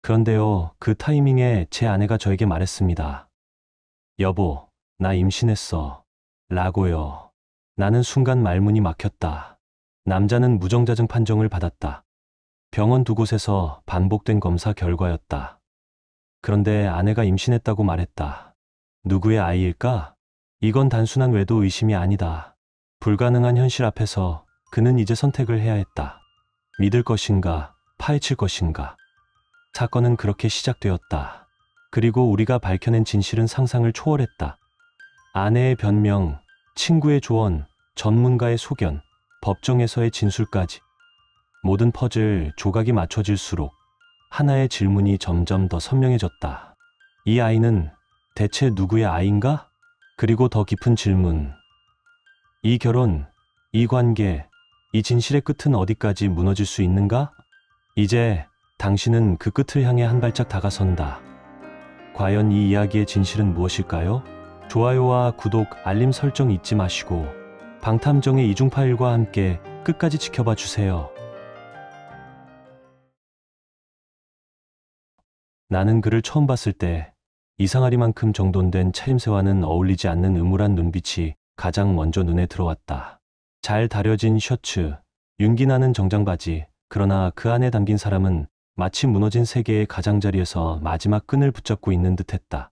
그런데요, 그 타이밍에 제 아내가 저에게 말했습니다. 여보, 나 임신했어. 라고요. 나는 순간 말문이 막혔다. 남자는 무정자증 판정을 받았다. 병원 두 곳에서 반복된 검사 결과였다. 그런데 아내가 임신했다고 말했다. 누구의 아이일까? 이건 단순한 외도 의심이 아니다. 불가능한 현실 앞에서 그는 이제 선택을 해야 했다. 믿을 것인가, 파헤칠 것인가. 사건은 그렇게 시작되었다. 그리고 우리가 밝혀낸 진실은 상상을 초월했다. 아내의 변명, 친구의 조언, 전문가의 소견, 법정에서의 진술까지. 모든 퍼즐 조각이 맞춰질수록 하나의 질문이 점점 더 선명해졌다. 이 아이는 대체 누구의 아이인가? 그리고 더 깊은 질문. 이 결혼, 이 관계, 이 진실의 끝은 어디까지 무너질 수 있는가? 이제 당신은 그 끝을 향해 한 발짝 다가선다. 과연 이 이야기의 진실은 무엇일까요? 좋아요와 구독, 알림 설정 잊지 마시고 방탐정의 이중 파일과 함께 끝까지 지켜봐 주세요. 나는 그를 처음 봤을 때 이상하리만큼 정돈된 차림새와는 어울리지 않는 음울한 눈빛이 가장 먼저 눈에 들어왔다. 잘 다려진 셔츠, 윤기나는 정장 바지, 그러나 그 안에 담긴 사람은 마치 무너진 세계의 가장자리에서 마지막 끈을 붙잡고 있는 듯했다.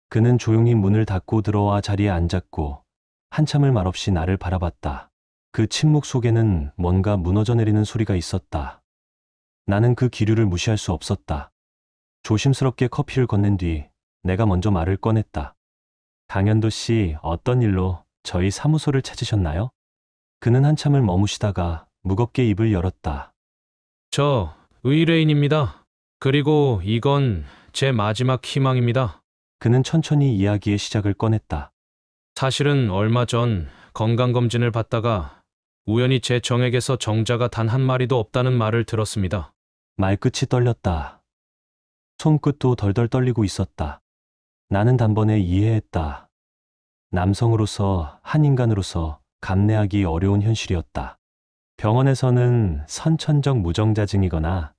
그는 조용히 문을 닫고 들어와 자리에 앉았고 한참을 말없이 나를 바라봤다. 그 침묵 속에는 뭔가 무너져 내리는 소리가 있었다. 나는 그 기류를 무시할 수 없었다. 조심스럽게 커피를 건넨 뒤 내가 먼저 말을 꺼냈다. 강현도 씨, 어떤 일로 저희 사무소를 찾으셨나요? 그는 한참을 머무시다가 무겁게 입을 열었다. 저 의뢰인입니다. 그리고 이건 제 마지막 희망입니다. 그는 천천히 이야기의 시작을 꺼냈다. 사실은 얼마 전 건강검진을 받다가 우연히 제 정액에서 정자가 단 한 마리도 없다는 말을 들었습니다. 말끝이 떨렸다. 손끝도 덜덜 떨리고 있었다. 나는 단번에 이해했다. 남성으로서, 한 인간으로서 감내하기 어려운 현실이었다. 병원에서는 선천적 무정자증이거나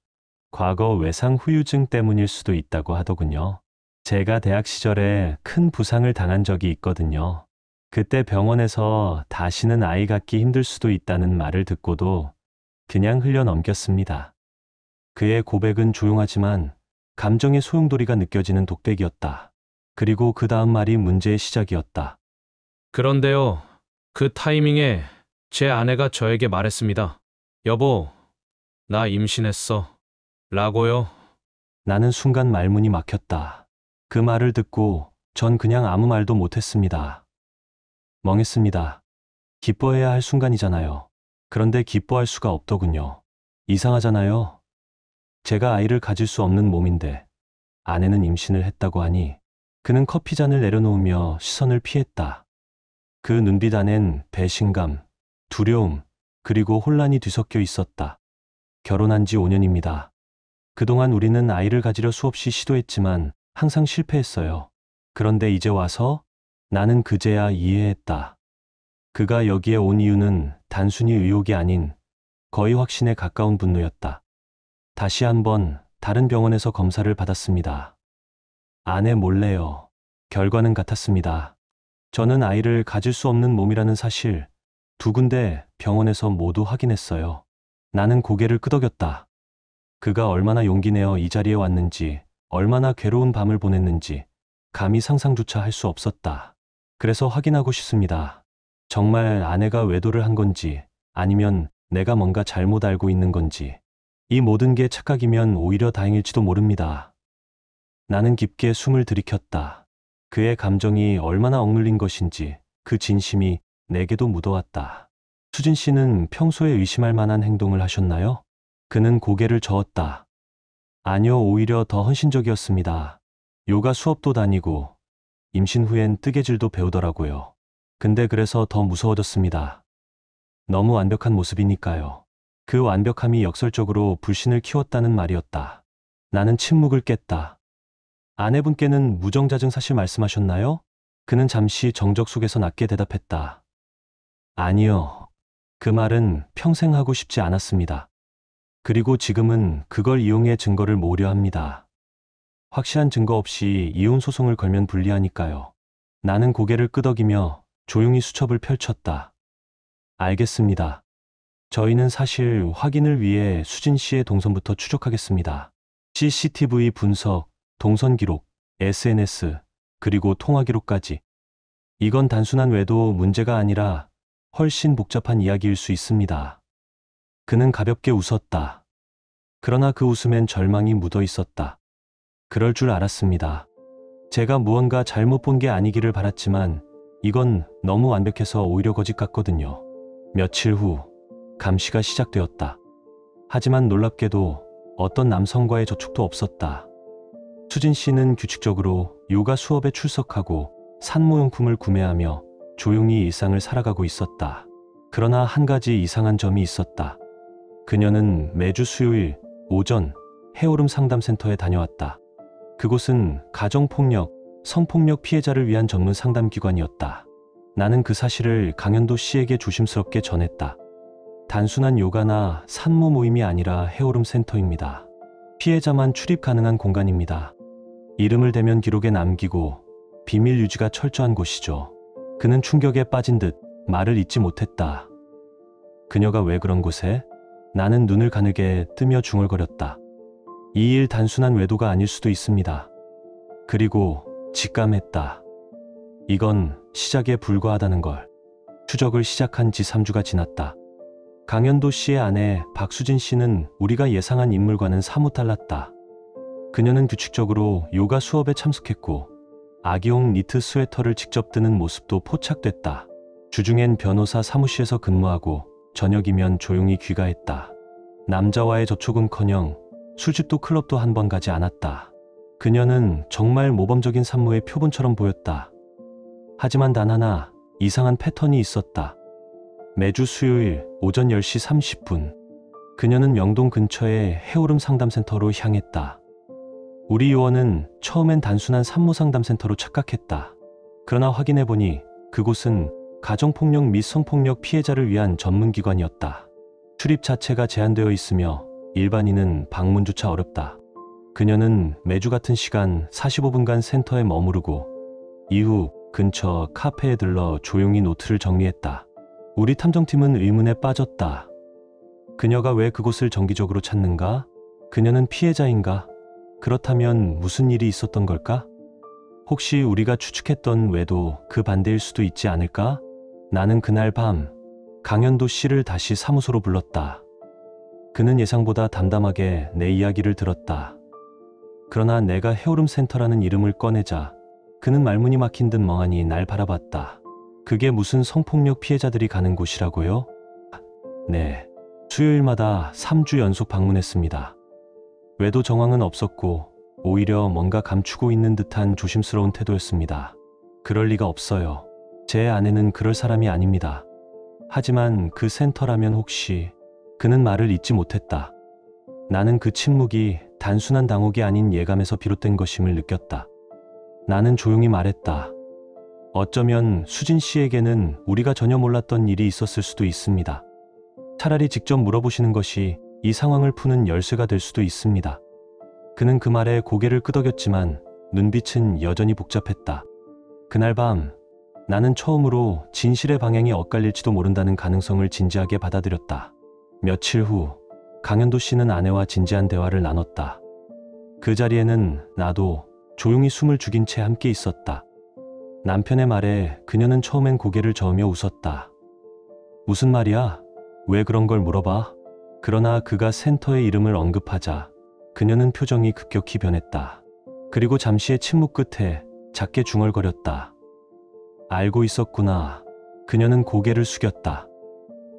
과거 외상 후유증 때문일 수도 있다고 하더군요. 제가 대학 시절에 큰 부상을 당한 적이 있거든요. 그때 병원에서 다시는 아이 갖기 힘들 수도 있다는 말을 듣고도 그냥 흘려 넘겼습니다. 그의 고백은 조용하지만 감정의 소용돌이가 느껴지는 독백이었다. 그리고 그 다음 말이 문제의 시작이었다. 그런데요, 그 타이밍에 제 아내가 저에게 말했습니다. 여보, 나 임신했어. 라고요. 나는 순간 말문이 막혔다. 그 말을 듣고 전 그냥 아무 말도 못했습니다. 멍했습니다. 기뻐해야 할 순간이잖아요. 그런데 기뻐할 수가 없더군요. 이상하잖아요. 제가 아이를 가질 수 없는 몸인데 아내는 임신을 했다고 하니 그는 커피잔을 내려놓으며 시선을 피했다. 그 눈빛 안엔 배신감, 두려움, 그리고 혼란이 뒤섞여 있었다. 결혼한 지 5년입니다. 그동안 우리는 아이를 가지려 수없이 시도했지만 항상 실패했어요. 그런데 이제 와서 나는 그제야 이해했다. 그가 여기에 온 이유는 단순히 의욕이 아닌 거의 확신에 가까운 분노였다. 다시 한번 다른 병원에서 검사를 받았습니다. 아내 몰래요. 결과는 같았습니다. 저는 아이를 가질 수 없는 몸이라는 사실 두 군데 병원에서 모두 확인했어요. 나는 고개를 끄덕였다. 그가 얼마나 용기 내어 이 자리에 왔는지, 얼마나 괴로운 밤을 보냈는지 감히 상상조차 할 수 없었다. 그래서 확인하고 싶습니다. 정말 아내가 외도를 한 건지 아니면 내가 뭔가 잘못 알고 있는 건지. 이 모든 게 착각이면 오히려 다행일지도 모릅니다. 나는 깊게 숨을 들이켰다. 그의 감정이 얼마나 억눌린 것인지 그 진심이 내게도 묻어왔다. 수진 씨는 평소에 의심할 만한 행동을 하셨나요? 그는 고개를 저었다. 아니요, 오히려 더 헌신적이었습니다. 요가 수업도 다니고 임신 후엔 뜨개질도 배우더라고요. 근데 그래서 더 무서워졌습니다. 너무 완벽한 모습이니까요. 그 완벽함이 역설적으로 불신을 키웠다는 말이었다. 나는 침묵을 깼다. 아내분께는 무정자증 사실 말씀하셨나요? 그는 잠시 정적 속에서 낮게 대답했다. 아니요. 그 말은 평생 하고 싶지 않았습니다. 그리고 지금은 그걸 이용해 증거를 모으려 합니다. 확실한 증거 없이 이혼 소송을 걸면 불리하니까요. 나는 고개를 끄덕이며 조용히 수첩을 펼쳤다. 알겠습니다. 저희는 사실 확인을 위해 수진 씨의 동선부터 추적하겠습니다. CCTV 분석, 동선 기록, SNS, 그리고 통화 기록까지. 이건 단순한 외도 문제가 아니라 훨씬 복잡한 이야기일 수 있습니다. 그는 가볍게 웃었다. 그러나 그 웃음엔 절망이 묻어 있었다. 그럴 줄 알았습니다. 제가 무언가 잘못 본 게 아니기를 바랐지만 이건 너무 완벽해서 오히려 거짓 같거든요. 며칠 후 감시가 시작되었다. 하지만 놀랍게도 어떤 남성과의 접촉도 없었다. 수진 씨는 규칙적으로 요가 수업에 출석하고 산모용품을 구매하며 조용히 일상을 살아가고 있었다. 그러나 한 가지 이상한 점이 있었다. 그녀는 매주 수요일 오전 해오름 상담센터에 다녀왔다. 그곳은 가정폭력, 성폭력 피해자를 위한 전문 상담기관이었다. 나는 그 사실을 강현도 씨에게 조심스럽게 전했다. 단순한 요가나 산모 모임이 아니라 해오름 센터입니다. 피해자만 출입 가능한 공간입니다. 이름을 대면 기록에 남기고 비밀 유지가 철저한 곳이죠. 그는 충격에 빠진 듯 말을 잇지 못했다. 그녀가 왜 그런 곳에? 나는 눈을 가늘게 뜨며 중얼거렸다. 이 일 단순한 외도가 아닐 수도 있습니다. 그리고 직감했다. 이건 시작에 불과하다는 걸. 추적을 시작한 지 3주가 지났다. 강현도 씨의 아내 박수진 씨는 우리가 예상한 인물과는 사뭇 달랐다. 그녀는 규칙적으로 요가 수업에 참석했고 아기용 니트 스웨터를 직접 뜨는 모습도 포착됐다. 주중엔 변호사 사무실에서 근무하고 저녁이면 조용히 귀가했다. 남자와의 접촉은커녕 술집도 클럽도 한 번 가지 않았다. 그녀는 정말 모범적인 산모의 표본처럼 보였다. 하지만 단 하나 이상한 패턴이 있었다. 매주 수요일 오전 10시 30분 그녀는 명동 근처의 해오름 상담센터로 향했다. 우리 요원은 처음엔 단순한 산모 상담센터로 착각했다. 그러나 확인해보니 그곳은 가정폭력 및 성폭력 피해자를 위한 전문기관이었다. 출입 자체가 제한되어 있으며 일반인은 방문조차 어렵다. 그녀는 매주 같은 시간 45분간 센터에 머무르고 이후 근처 카페에 들러 조용히 노트를 정리했다. 우리 탐정팀은 의문에 빠졌다. 그녀가 왜 그곳을 정기적으로 찾는가? 그녀는 피해자인가? 그렇다면 무슨 일이 있었던 걸까? 혹시 우리가 추측했던 외도 그 반대일 수도 있지 않을까? 나는 그날 밤 강현도 씨를 다시 사무소로 불렀다. 그는 예상보다 담담하게 내 이야기를 들었다. 그러나 내가 해오름 센터라는 이름을 꺼내자 그는 말문이 막힌 듯 멍하니 날 바라봤다. 그게 무슨 성폭력 피해자들이 가는 곳이라고요? 네, 수요일마다 3주 연속 방문했습니다. 외도 정황은 없었고 오히려 뭔가 감추고 있는 듯한 조심스러운 태도였습니다. 그럴 리가 없어요. 제 아내는 그럴 사람이 아닙니다. 하지만 그 센터라면 혹시... 그는 말을 잇지 못했다. 나는 그 침묵이 단순한 당혹이 아닌 예감에서 비롯된 것임을 느꼈다. 나는 조용히 말했다. 어쩌면 수진 씨에게는 우리가 전혀 몰랐던 일이 있었을 수도 있습니다. 차라리 직접 물어보시는 것이 이 상황을 푸는 열쇠가 될 수도 있습니다. 그는 그 말에 고개를 끄덕였지만 눈빛은 여전히 복잡했다. 그날 밤 나는 처음으로 진실의 방향이 엇갈릴지도 모른다는 가능성을 진지하게 받아들였다. 며칠 후 강현도 씨는 아내와 진지한 대화를 나눴다. 그 자리에는 나도 조용히 숨을 죽인 채 함께 있었다. 남편의 말에 그녀는 처음엔 고개를 저으며 웃었다. 무슨 말이야? 왜 그런 걸 물어봐? 그러나 그가 센터의 이름을 언급하자 그녀는 표정이 급격히 변했다. 그리고 잠시의 침묵 끝에 작게 중얼거렸다. 알고 있었구나. 그녀는 고개를 숙였다.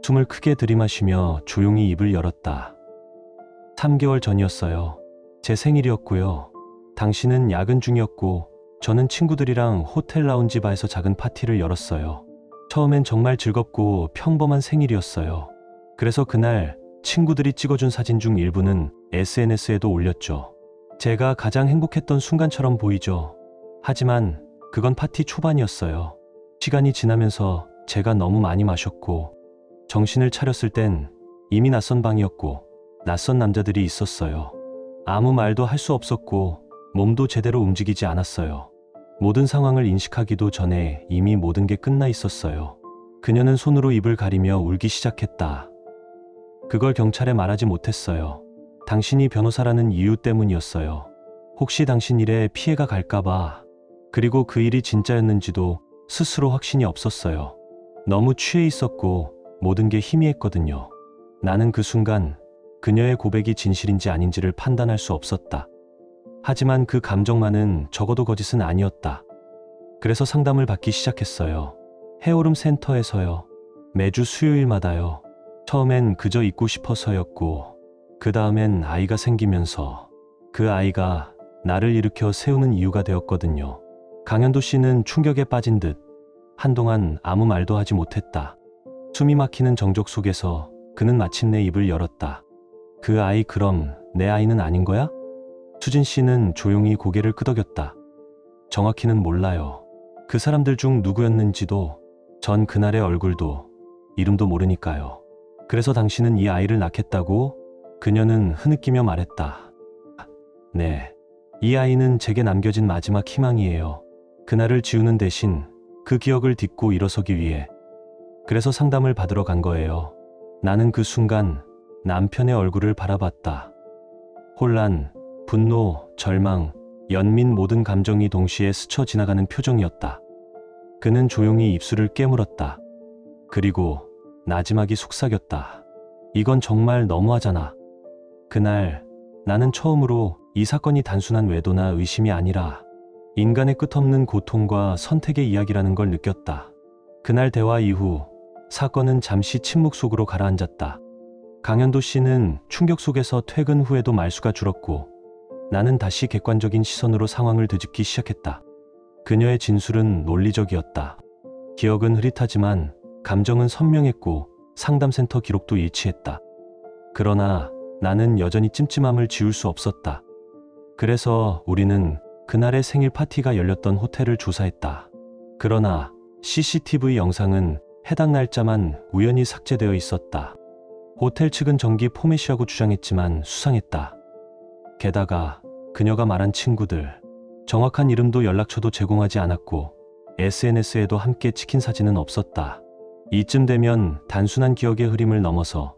숨을 크게 들이마시며 조용히 입을 열었다. 3개월 전이었어요. 제 생일이었고요. 당신은 야근 중이었고 저는 친구들이랑 호텔 라운지 바에서 작은 파티를 열었어요. 처음엔 정말 즐겁고 평범한 생일이었어요. 그래서 그날 친구들이 찍어준 사진 중 일부는 SNS에도 올렸죠. 제가 가장 행복했던 순간처럼 보이죠. 하지만 그건 파티 초반이었어요. 시간이 지나면서 제가 너무 많이 마셨고 정신을 차렸을 땐 이미 낯선 방이었고 낯선 남자들이 있었어요. 아무 말도 할 수 없었고 몸도 제대로 움직이지 않았어요. 모든 상황을 인식하기도 전에 이미 모든 게 끝나 있었어요. 그녀는 손으로 입을 가리며 울기 시작했다. 그걸 경찰에 말하지 못했어요. 당신이 변호사라는 이유 때문이었어요. 혹시 당신 일에 피해가 갈까봐. 그리고 그 일이 진짜였는지도 스스로 확신이 없었어요. 너무 취해 있었고 모든 게 희미했거든요. 나는 그 순간 그녀의 고백이 진실인지 아닌지를 판단할 수 없었다. 하지만 그 감정만은 적어도 거짓은 아니었다. 그래서 상담을 받기 시작했어요. 해오름 센터에서요. 매주 수요일마다요. 처음엔 그저 있고 싶어서였고, 그 다음엔 아이가 생기면서 그 아이가 나를 일으켜 세우는 이유가 되었거든요. 강현도 씨는 충격에 빠진 듯 한동안 아무 말도 하지 못했다. 숨이 막히는 정적 속에서 그는 마침내 입을 열었다. 그 아이 그럼 내 아이는 아닌 거야? 수진 씨는 조용히 고개를 끄덕였다. 정확히는 몰라요. 그 사람들 중 누구였는지도 전 그날의 얼굴도 이름도 모르니까요. 그래서 당신은 이 아이를 낳겠다고? 그녀는 흐느끼며 말했다. 네. 이 아이는 제게 남겨진 마지막 희망이에요. 그날을 지우는 대신 그 기억을 딛고 일어서기 위해. 그래서 상담을 받으러 간 거예요. 나는 그 순간 남편의 얼굴을 바라봤다. 혼란, 분노, 절망, 연민 모든 감정이 동시에 스쳐 지나가는 표정이었다. 그는 조용히 입술을 깨물었다. 그리고 나지막이 속삭였다. 이건 정말 너무하잖아. 그날 나는 처음으로 이 사건이 단순한 외도나 의심이 아니라 인간의 끝없는 고통과 선택의 이야기라는 걸 느꼈다. 그날 대화 이후 사건은 잠시 침묵 속으로 가라앉았다. 강현도 씨는 충격 속에서 퇴근 후에도 말수가 줄었고 나는 다시 객관적인 시선으로 상황을 되짚기 시작했다. 그녀의 진술은 논리적이었다. 기억은 흐릿하지만 감정은 선명했고 상담센터 기록도 일치했다. 그러나 나는 여전히 찜찜함을 지울 수 없었다. 그래서 우리는 그날의 생일 파티가 열렸던 호텔을 조사했다. 그러나 CCTV 영상은 해당 날짜만 우연히 삭제되어 있었다. 호텔 측은 정기 포맷이라고 주장했지만 수상했다. 게다가 그녀가 말한 친구들, 정확한 이름도 연락처도 제공하지 않았고 SNS에도 함께 찍힌 사진은 없었다. 이쯤 되면 단순한 기억의 흐림을 넘어서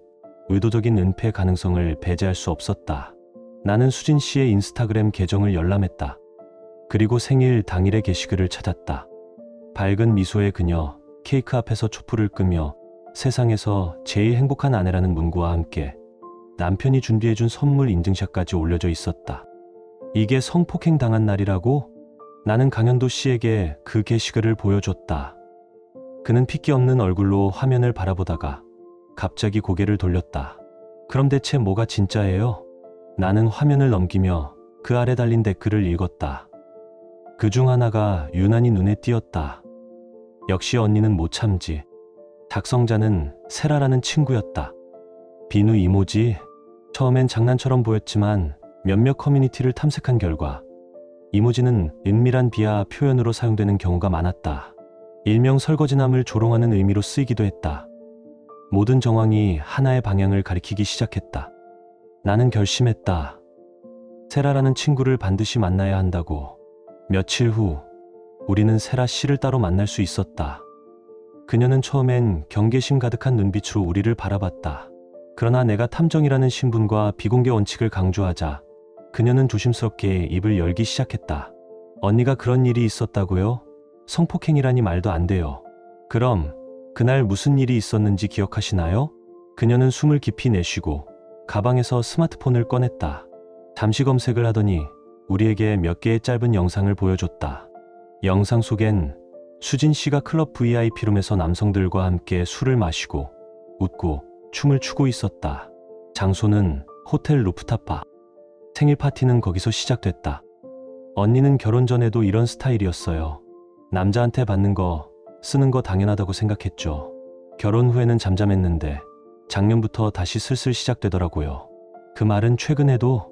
의도적인 은폐 가능성을 배제할 수 없었다. 나는 수진 씨의 인스타그램 계정을 열람했다. 그리고 생일 당일의 게시글을 찾았다. 밝은 미소의 그녀, 케이크 앞에서 촛불을 끄며 세상에서 제일 행복한 아내라는 문구와 함께 남편이 준비해준 선물 인증샷까지 올려져 있었다. 이게 성폭행 당한 날이라고? 나는 강현도 씨에게 그 게시글을 보여줬다. 그는 핏기 없는 얼굴로 화면을 바라보다가 갑자기 고개를 돌렸다. 그럼 대체 뭐가 진짜예요? 나는 화면을 넘기며 그 아래 달린 댓글을 읽었다. 그중 하나가 유난히 눈에 띄었다. 역시 언니는 못 참지. 작성자는 세라라는 친구였다. 비누 이모지. 처음엔 장난처럼 보였지만 몇몇 커뮤니티를 탐색한 결과 이모지는 은밀한 비하 표현으로 사용되는 경우가 많았다. 일명 설거지남을 조롱하는 의미로 쓰이기도 했다. 모든 정황이 하나의 방향을 가리키기 시작했다. 나는 결심했다. 세라라는 친구를 반드시 만나야 한다고. 며칠 후 우리는 세라 씨를 따로 만날 수 있었다. 그녀는 처음엔 경계심 가득한 눈빛으로 우리를 바라봤다. 그러나 내가 탐정이라는 신분과 비공개 원칙을 강조하자 그녀는 조심스럽게 입을 열기 시작했다. 언니가 그런 일이 있었다고요? 성폭행이라니 말도 안 돼요. 그럼 그날 무슨 일이 있었는지 기억하시나요? 그녀는 숨을 깊이 내쉬고 가방에서 스마트폰을 꺼냈다. 잠시 검색을 하더니 우리에게 몇 개의 짧은 영상을 보여줬다. 영상 속엔 수진 씨가 클럽 VIP룸에서 남성들과 함께 술을 마시고 웃고 춤을 추고 있었다. 장소는 호텔 루프탑 바. 생일 파티는 거기서 시작됐다. 언니는 결혼 전에도 이런 스타일이었어요. 남자한테 받는 거, 쓰는 거 당연하다고 생각했죠. 결혼 후에는 잠잠했는데 작년부터 다시 슬슬 시작되더라고요. 그 말은 최근에도?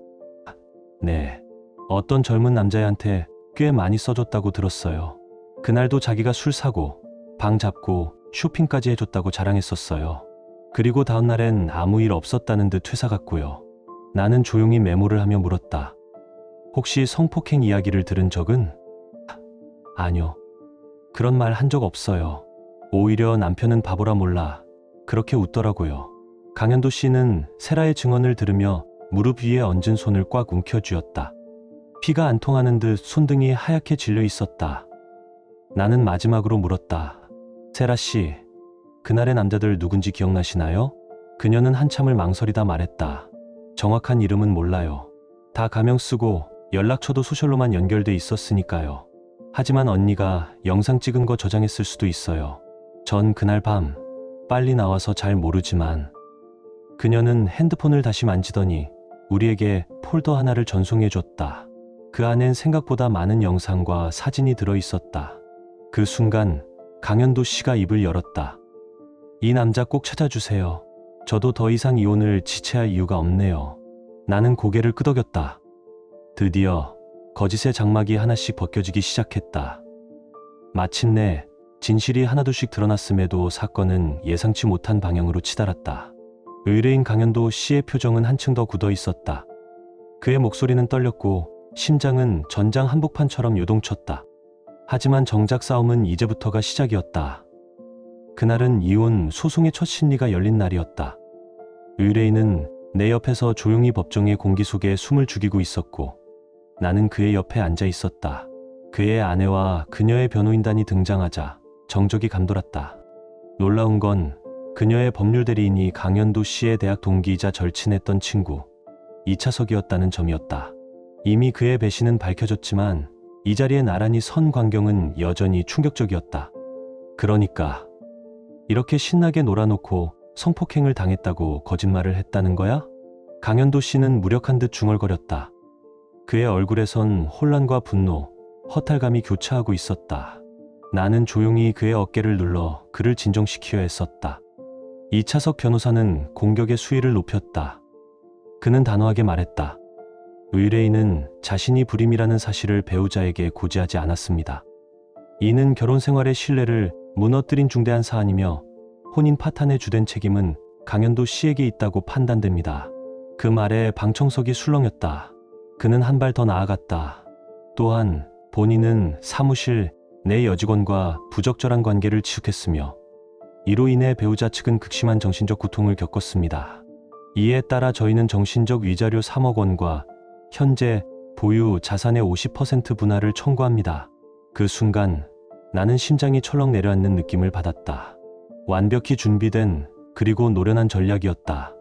네. 어떤 젊은 남자애한테 꽤 많이 써줬다고 들었어요. 그날도 자기가 술 사고 방 잡고 쇼핑까지 해줬다고 자랑했었어요. 그리고 다음 날엔 아무 일 없었다는 듯 퇴사 갔고요. 나는 조용히 메모를 하며 물었다. 혹시 성폭행 이야기를 들은 적은? 아니요. 그런 말 한 적 없어요. 오히려 남편은 바보라 몰라 그렇게 웃더라고요. 강현도 씨는 세라의 증언을 들으며 무릎 위에 얹은 손을 꽉 움켜쥐었다. 피가 안 통하는 듯 손등이 하얗게 질려 있었다. 나는 마지막으로 물었다. 세라 씨, 그날의 남자들 누군지 기억나시나요? 그녀는 한참을 망설이다 말했다. 정확한 이름은 몰라요. 다 가명 쓰고 연락처도 소셜로만 연결돼 있었으니까요. 하지만 언니가 영상 찍은 거 저장했을 수도 있어요. 전 그날 밤 빨리 나와서 잘 모르지만 그녀는 핸드폰을 다시 만지더니 우리에게 폴더 하나를 전송해 줬다. 그 안엔 생각보다 많은 영상과 사진이 들어 있었다. 그 순간 강현도 씨가 입을 열었다. 이 남자 꼭 찾아주세요. 저도 더 이상 이혼을 지체할 이유가 없네요. 나는 고개를 끄덕였다. 드디어 거짓의 장막이 하나씩 벗겨지기 시작했다. 마침내 진실이 하나둘씩 드러났음에도 사건은 예상치 못한 방향으로 치달았다. 의뢰인 강현도 씨의 표정은 한층 더 굳어 있었다. 그의 목소리는 떨렸고 심장은 전장 한복판처럼 요동쳤다. 하지만 정작 싸움은 이제부터가 시작이었다. 그날은 이혼 소송의 첫 심리가 열린 날이었다. 의뢰인은 내 옆에서 조용히 법정의 공기 속에 숨을 죽이고 있었고 나는 그의 옆에 앉아 있었다. 그의 아내와 그녀의 변호인단이 등장하자 정적이 감돌았다. 놀라운 건 그녀의 법률 대리인이 강현도 씨의 대학 동기이자 절친했던 친구 이차석이었다는 점이었다. 이미 그의 배신은 밝혀졌지만 이 자리에 나란히 선 광경은 여전히 충격적이었다. 그러니까 이렇게 신나게 놀아놓고 성폭행을 당했다고 거짓말을 했다는 거야? 강현도 씨는 무력한 듯 중얼거렸다. 그의 얼굴에선 혼란과 분노, 허탈감이 교차하고 있었다. 나는 조용히 그의 어깨를 눌러 그를 진정시키려 했었다. 이차석 변호사는 공격의 수위를 높였다. 그는 단호하게 말했다. 의뢰인은 자신이 불임이라는 사실을 배우자에게 고지하지 않았습니다. 이는 결혼 생활의 신뢰를 무너뜨린 중대한 사안이며 혼인 파탄의 주된 책임은 강현도 씨에게 있다고 판단됩니다. 그 말에 방청석이 술렁였다. 그는 한 발 더 나아갔다. 또한 본인은 사무실 내 여직원과 부적절한 관계를 지속했으며 이로 인해 배우자 측은 극심한 정신적 고통을 겪었습니다. 이에 따라 저희는 정신적 위자료 3억 원과 현재 보유 자산의 50% 분할을 청구합니다. 그 순간 나는 심장이 철렁 내려앉는 느낌을 받았다. 완벽히 준비된 그리고 노련한 전략이었다.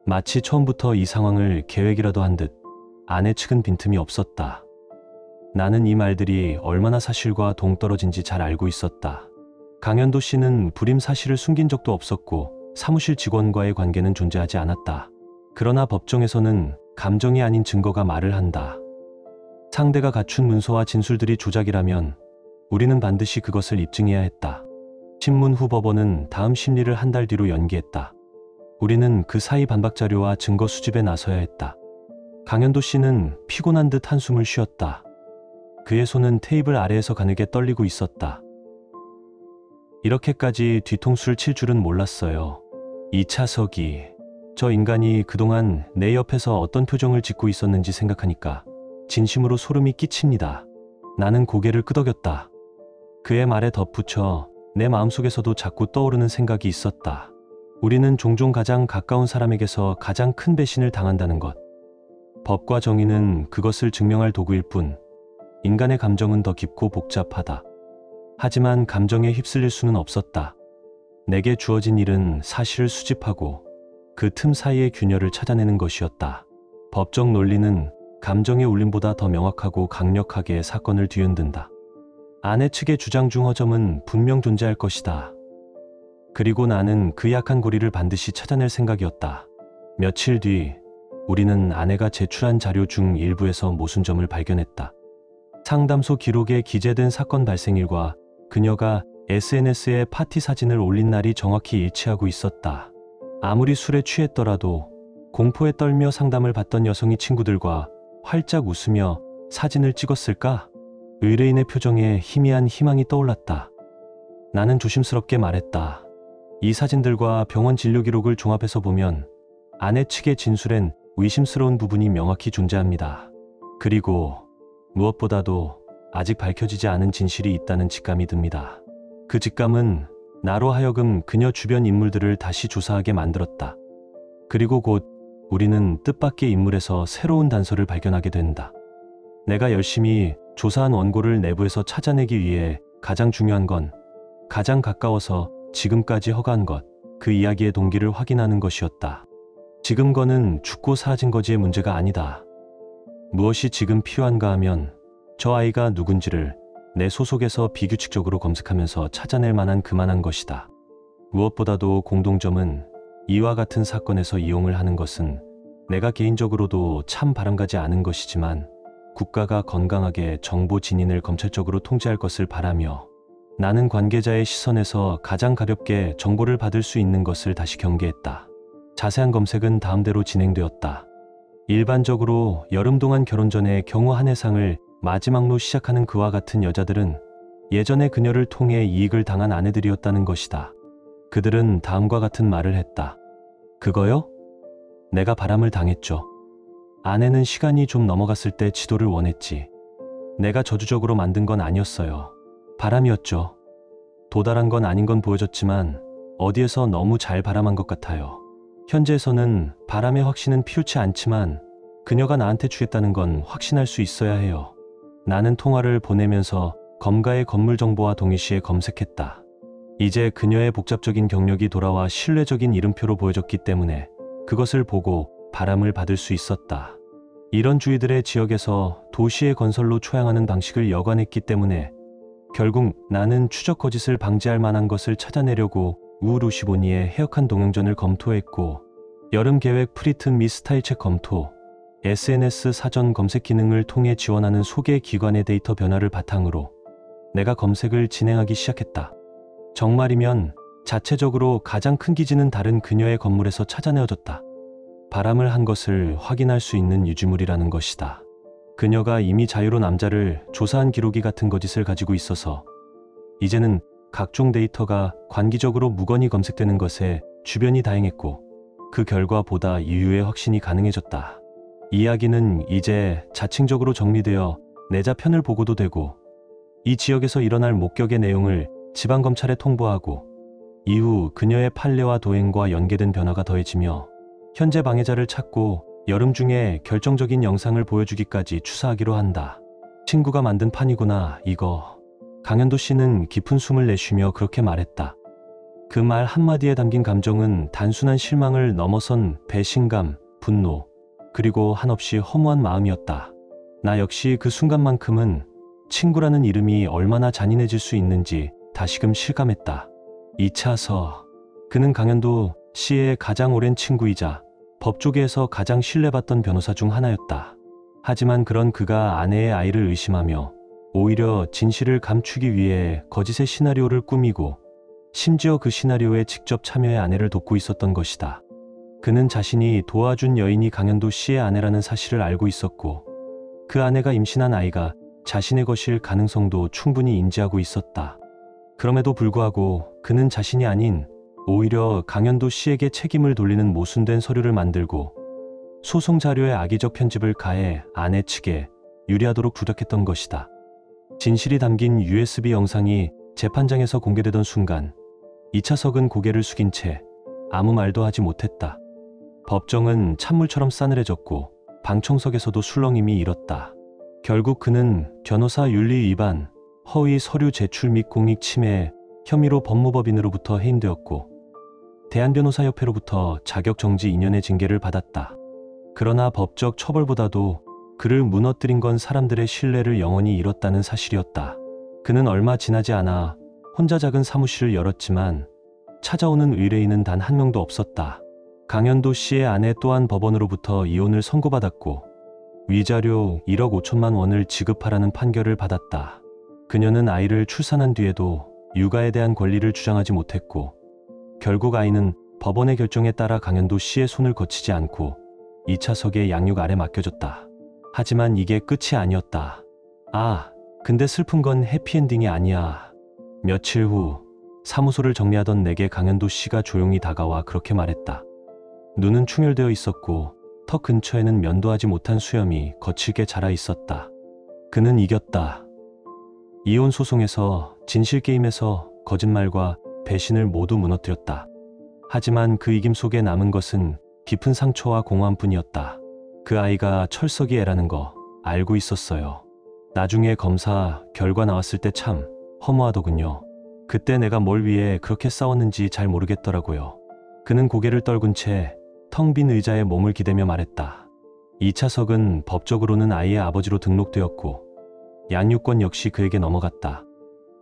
마치 처음부터 이 상황을 계획이라도 한 듯 아내 측은 빈틈이 없었다. 나는 이 말들이 얼마나 사실과 동떨어진지 잘 알고 있었다. 강현도 씨는 불임 사실을 숨긴 적도 없었고 사무실 직원과의 관계는 존재하지 않았다. 그러나 법정에서는 감정이 아닌 증거가 말을 한다. 상대가 갖춘 문서와 진술들이 조작이라면 우리는 반드시 그것을 입증해야 했다. 신문 후 법원은 다음 심리를 한 달 뒤로 연기했다. 우리는 그 사이 반박 자료와 증거 수집에 나서야 했다. 강현도 씨는 피곤한 듯 한숨을 쉬었다. 그의 손은 테이블 아래에서 가늘게 떨리고 있었다. 이렇게까지 뒤통수를 칠 줄은 몰랐어요. 이차석이, 저 인간이 그동안 내 옆에서 어떤 표정을 짓고 있었는지 생각하니까 진심으로 소름이 끼칩니다. 나는 고개를 끄덕였다. 그의 말에 덧붙여 내 마음속에서도 자꾸 떠오르는 생각이 있었다. 우리는 종종 가장 가까운 사람에게서 가장 큰 배신을 당한다는 것. 법과 정의는 그것을 증명할 도구일 뿐 인간의 감정은 더 깊고 복잡하다. 하지만 감정에 휩쓸릴 수는 없었다. 내게 주어진 일은 사실을 수집하고 그 틈 사이의 균열을 찾아내는 것이었다. 법적 논리는 감정의 울림보다 더 명확하고 강력하게 사건을 뒤흔든다. 아내 측의 주장 중 허점은 분명 존재할 것이다. 그리고 나는 그 약한 고리를 반드시 찾아낼 생각이었다. 며칠 뒤 우리는 아내가 제출한 자료 중 일부에서 모순점을 발견했다. 상담소 기록에 기재된 사건 발생일과 그녀가 SNS에 파티 사진을 올린 날이 정확히 일치하고 있었다. 아무리 술에 취했더라도 공포에 떨며 상담을 받던 여성이 친구들과 활짝 웃으며 사진을 찍었을까? 의뢰인의 표정에 희미한 희망이 떠올랐다. 나는 조심스럽게 말했다. 이 사진들과 병원 진료 기록을 종합해서 보면 아내 측의 진술엔 의심스러운 부분이 명확히 존재합니다. 그리고 무엇보다도 아직 밝혀지지 않은 진실이 있다는 직감이 듭니다. 그 직감은 나로 하여금 그녀 주변 인물들을 다시 조사하게 만들었다. 그리고 곧 우리는 뜻밖의 인물에서 새로운 단서를 발견하게 된다. 내가 열심히 조사한 원고를 내부에서 찾아내기 위해 가장 중요한 건 가장 가까워서 지금까지 허가한 것, 그 이야기의 동기를 확인하는 것이었다. 지금 거는 죽고 사라진 거지의 문제가 아니다. 무엇이 지금 필요한가 하면 저 아이가 누군지를 내 소속에서 비규칙적으로 검색하면서 찾아낼 만한 그만한 것이다. 무엇보다도 공동점은 이와 같은 사건에서 이용을 하는 것은 내가 개인적으로도 참 바람가지 않은 것이지만 국가가 건강하게 정보 진인을 검찰적으로 통제할 것을 바라며 나는 관계자의 시선에서 가장 가볍게 정보를 받을 수 있는 것을 다시 경계했다. 자세한 검색은 다음대로 진행되었다. 일반적으로 여름 동안 결혼 전에 경우 한 해상을 마지막로 시작하는 그와 같은 여자들은 예전에 그녀를 통해 이익을 당한 아내들이었다는 것이다. 그들은 다음과 같은 말을 했다. 그거요? 내가 바람을 당했죠. 아내는 시간이 좀 넘어갔을 때 지도를 원했지. 내가 저주적으로 만든 건 아니었어요. 바람이었죠. 도달한 건 아닌 건 보여졌지만 어디에서 너무 잘 바람한 것 같아요. 현재에서는 바람의 확신은 필요치 않지만 그녀가 나한테 주겠다는 건 확신할 수 있어야 해요. 나는 통화를 보내면서 검가의 건물 정보와 동일시에 검색했다. 이제 그녀의 복잡적인 경력이 돌아와 신뢰적인 이름표로 보여졌기 때문에 그것을 보고 바람을 받을 수 있었다. 이런 주의들의 지역에서 도시의 건설로 초양하는 방식을 여관했기 때문에 결국 나는 추적 거짓을 방지할 만한 것을 찾아내려고 우루시보니의 해역한 동영전을 검토했고 여름 계획 프리튼 미 스타일책 검토, SNS 사전 검색 기능을 통해 지원하는 소개 기관의 데이터 변화를 바탕으로 내가 검색을 진행하기 시작했다. 정말이면 자체적으로 가장 큰 기지는 다른 그녀의 건물에서 찾아내어졌다. 바람을 한 것을 확인할 수 있는 유지물이라는 것이다. 그녀가 이미 자유로 남자를 조사한 기록이 같은 거짓을 가지고 있어서 이제는 각종 데이터가 관기적으로 무건히 검색되는 것에 주변이 다행했고 그 결과 보다 이유의 확신이 가능해졌다. 이야기는 이제 자칭적으로 정리되어 내자 편을 보고도 되고 이 지역에서 일어날 목격의 내용을 지방검찰에 통보하고 이후 그녀의 판례와 도행과 연계된 변화가 더해지며 현재 방해자를 찾고 여름 중에 결정적인 영상을 보여주기까지 추사하기로 한다. 친구가 만든 판이구나 이거. 강현도 씨는 깊은 숨을 내쉬며 그렇게 말했다. 그 말 한마디에 담긴 감정은 단순한 실망을 넘어선 배신감, 분노, 그리고 한없이 허무한 마음이었다. 나 역시 그 순간만큼은 친구라는 이름이 얼마나 잔인해질 수 있는지 다시금 실감했다. 2차서 그는 강현도 씨의 가장 오랜 친구이자 법조계에서 가장 신뢰받던 변호사 중 하나였다. 하지만 그런 그가 아내의 아이를 의심하며 오히려 진실을 감추기 위해 거짓의 시나리오를 꾸미고 심지어 그 시나리오에 직접 참여해 아내를 돕고 있었던 것이다. 그는 자신이 도와준 여인이 강현도 씨의 아내라는 사실을 알고 있었고 그 아내가 임신한 아이가 자신의 것일 가능성도 충분히 인지하고 있었다. 그럼에도 불구하고 그는 자신이 아닌 오히려 강현도 씨에게 책임을 돌리는 모순된 서류를 만들고 소송 자료에 악의적 편집을 가해 아내 측에 유리하도록 부탁했던 것이다. 진실이 담긴 USB 영상이 재판장에서 공개되던 순간 이차석은 고개를 숙인 채 아무 말도 하지 못했다. 법정은 찬물처럼 싸늘해졌고 방청석에서도 술렁임이 일었다. 결국 그는 변호사 윤리 위반, 허위 서류 제출 및 공익 침해 혐의로 법무법인으로부터 해임되었고 대한변호사협회로부터 자격정지 2년의 징계를 받았다. 그러나 법적 처벌보다도 그를 무너뜨린 건 사람들의 신뢰를 영원히 잃었다는 사실이었다. 그는 얼마 지나지 않아 혼자 작은 사무실을 열었지만 찾아오는 의뢰인은 단 한 명도 없었다. 강현도 씨의 아내 또한 법원으로부터 이혼을 선고받았고 위자료 1억 5천만 원을 지급하라는 판결을 받았다. 그녀는 아이를 출산한 뒤에도 육아에 대한 권리를 주장하지 못했고 결국 아이는 법원의 결정에 따라 강현도 씨의 손을 거치지 않고 2차석의 양육 아래 맡겨졌다. 하지만 이게 끝이 아니었다. 근데 슬픈 건 해피엔딩이 아니야. 며칠 후 사무소를 정리하던 내게 강현도 씨가 조용히 다가와 그렇게 말했다. 눈은 충혈되어 있었고 턱 근처에는 면도하지 못한 수염이 거칠게 자라 있었다. 그는 이겼다. 이혼 소송에서, 진실게임에서 거짓말과 배신을 모두 무너뜨렸다. 하지만 그 이김 속에 남은 것은 깊은 상처와 공허함뿐이었다. 그 아이가 철석이 애라는 거 알고 있었어요. 나중에 검사 결과 나왔을 때 참 허무하더군요. 그때 내가 뭘 위해 그렇게 싸웠는지 잘 모르겠더라고요. 그는 고개를 떨군 채 텅 빈 의자에 몸을 기대며 말했다. 이차석은 법적으로는 아이의 아버지로 등록되었고 양육권 역시 그에게 넘어갔다.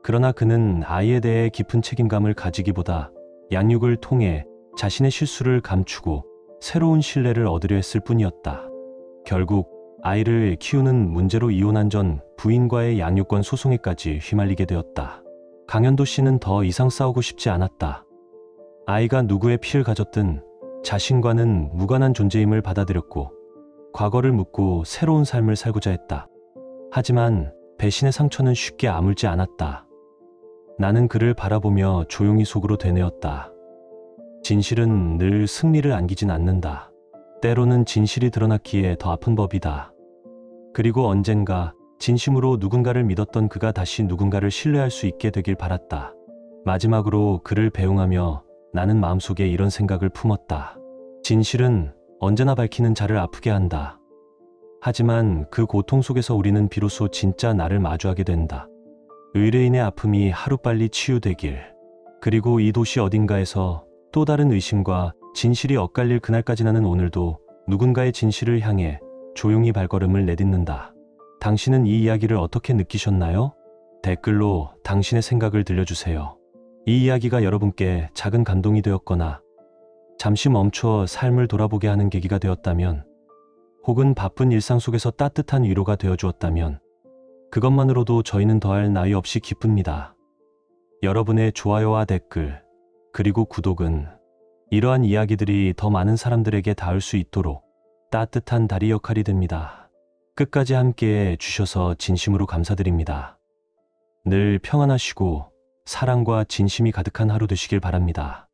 그러나 그는 아이에 대해 깊은 책임감을 가지기보다 양육을 통해 자신의 실수를 감추고 새로운 신뢰를 얻으려 했을 뿐이었다. 결국 아이를 키우는 문제로 이혼한 전 부인과의 양육권 소송에까지 휘말리게 되었다. 강현도 씨는 더 이상 싸우고 싶지 않았다. 아이가 누구의 피를 가졌든 자신과는 무관한 존재임을 받아들였고 과거를 묻고 새로운 삶을 살고자 했다. 하지만 배신의 상처는 쉽게 아물지 않았다. 나는 그를 바라보며 조용히 속으로 되뇌었다. 진실은 늘 승리를 안기진 않는다. 때로는 진실이 드러났기에 더 아픈 법이다. 그리고 언젠가 진심으로 누군가를 믿었던 그가 다시 누군가를 신뢰할 수 있게 되길 바랐다. 마지막으로 그를 배웅하며 나는 마음속에 이런 생각을 품었다. 진실은 언제나 밝히는 자를 아프게 한다. 하지만 그 고통 속에서 우리는 비로소 진짜 나를 마주하게 된다. 의뢰인의 아픔이 하루빨리 치유되길. 그리고 이 도시 어딘가에서 또 다른 의심과 진실이 엇갈릴 그날까지 나는 오늘도 누군가의 진실을 향해 조용히 발걸음을 내딛는다. 당신은 이 이야기를 어떻게 느끼셨나요? 댓글로 당신의 생각을 들려주세요. 이 이야기가 여러분께 작은 감동이 되었거나 잠시 멈춰 삶을 돌아보게 하는 계기가 되었다면, 혹은 바쁜 일상 속에서 따뜻한 위로가 되어주었다면 그것만으로도 저희는 더할 나위 없이 기쁩니다. 여러분의 좋아요와 댓글, 그리고 구독은 이러한 이야기들이 더 많은 사람들에게 닿을 수 있도록 따뜻한 다리 역할이 됩니다. 끝까지 함께해 주셔서 진심으로 감사드립니다. 늘 평안하시고 사랑과 진심이 가득한 하루 되시길 바랍니다.